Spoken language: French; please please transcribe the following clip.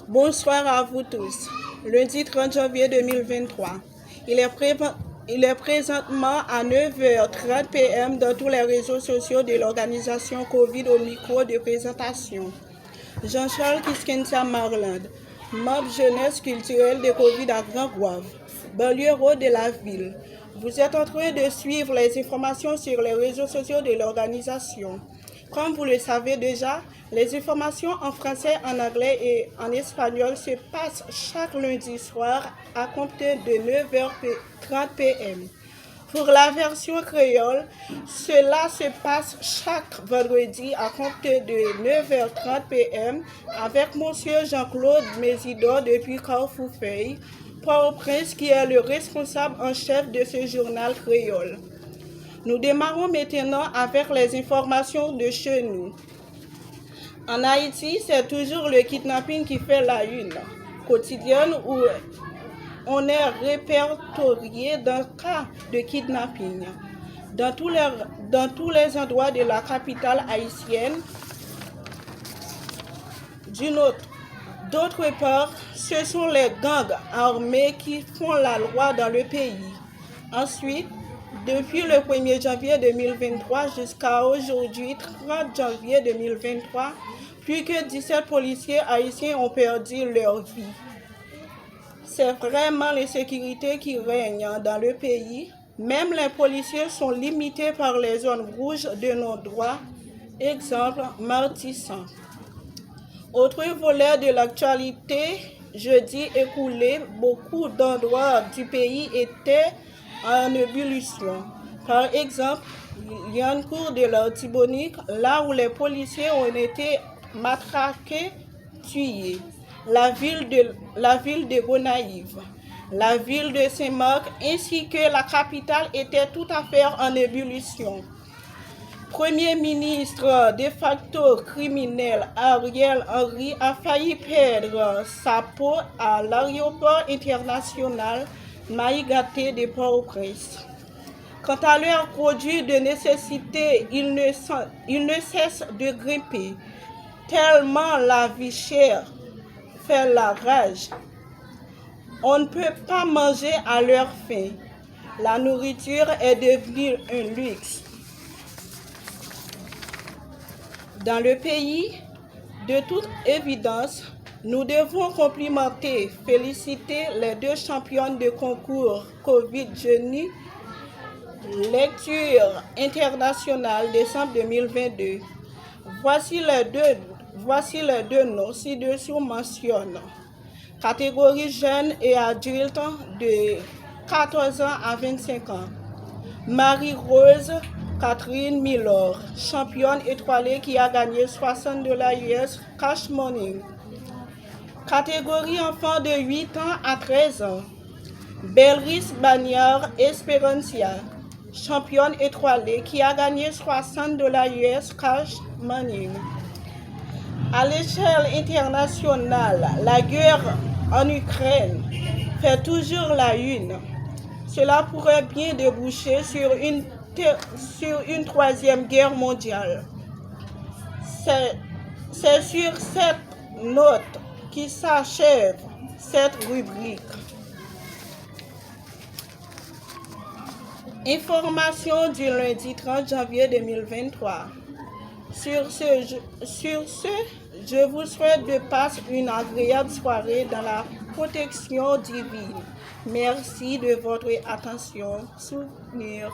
Bonsoir à vous tous. Lundi 30 janvier 2023. Il est présentement à 9h30 p.m. dans tous les réseaux sociaux de l'organisation COVID au micro de présentation. Jean-Charles Kiskentia Marland, membre jeunesse culturelle de COVID à Grand-Rouave, banlieue de la ville. Vous êtes en train de suivre les informations sur les réseaux sociaux de l'organisation. Comme vous le savez déjà, les informations en français, en anglais et en espagnol se passent chaque lundi soir à compter de 9h30 p.m. Pour la version créole, cela se passe chaque vendredi à compter de 9h30 p.m. avec M. Jean-Claude Mésidor depuis Carrefour-Feuille, Port-au-Prince qui est le responsable en chef de ce journal créole. Nous démarrons maintenant avec les informations de chez nous. En Haïti, c'est toujours le kidnapping qui fait la une quotidienne où on est répertorié d'un cas de kidnapping. Dans tous les endroits de la capitale haïtienne, d'autre part, ce sont les gangs armés qui font la loi dans le pays. Ensuite, depuis le 1er janvier 2023 jusqu'à aujourd'hui, 30 janvier 2023, plus que 17 policiers haïtiens ont perdu leur vie. C'est vraiment l'insécurité qui règne dans le pays. Même les policiers sont limités par les zones rouges de nos droits. Exemple, Martissant. Autre volet de l'actualité, jeudi écoulé, beaucoup d'endroits du pays étaient en ébullition. Par exemple, Liancourt de l'Artibonite, là où les policiers ont été matraqués, tués. La ville de Gonaïve, la ville de Saint-Marc, ainsi que la capitale étaient tout à fait en ébullition. Premier ministre de facto criminel Ariel Henry a failli perdre sa peau à l'aéroport international Maïgaté de Port-au-Prince. Quant à leurs produits de nécessité, ils ne cessent de grimper, tellement la vie chère fait la rage. On ne peut pas manger à leur faim. La nourriture est devenue un luxe. Dans le pays, de toute évidence, nous devons complimenter, féliciter les deux championnes de concours COVID Jeune Lecture internationale décembre 2022. Voici les deux noms ci-dessous mentionnent. Catégorie jeunes et adultes de 14 ans à 25 ans. Marie-Rose Catherine Milor, championne étoilée qui a gagné $60 US cash money. Catégorie enfants de 8 ans à 13 ans. Belris Bagnard Esperancia, championne étoilée qui a gagné $60 US cash money. À l'échelle internationale, la guerre en Ukraine fait toujours la une. Cela pourrait bien déboucher sur une troisième guerre mondiale. C'est sur cette note qui s'achève cette rubrique. Information du lundi 30 janvier 2023. Sur ce, je vous souhaite de passer une agréable soirée dans la protection divine. Merci de votre attention. Souvenir.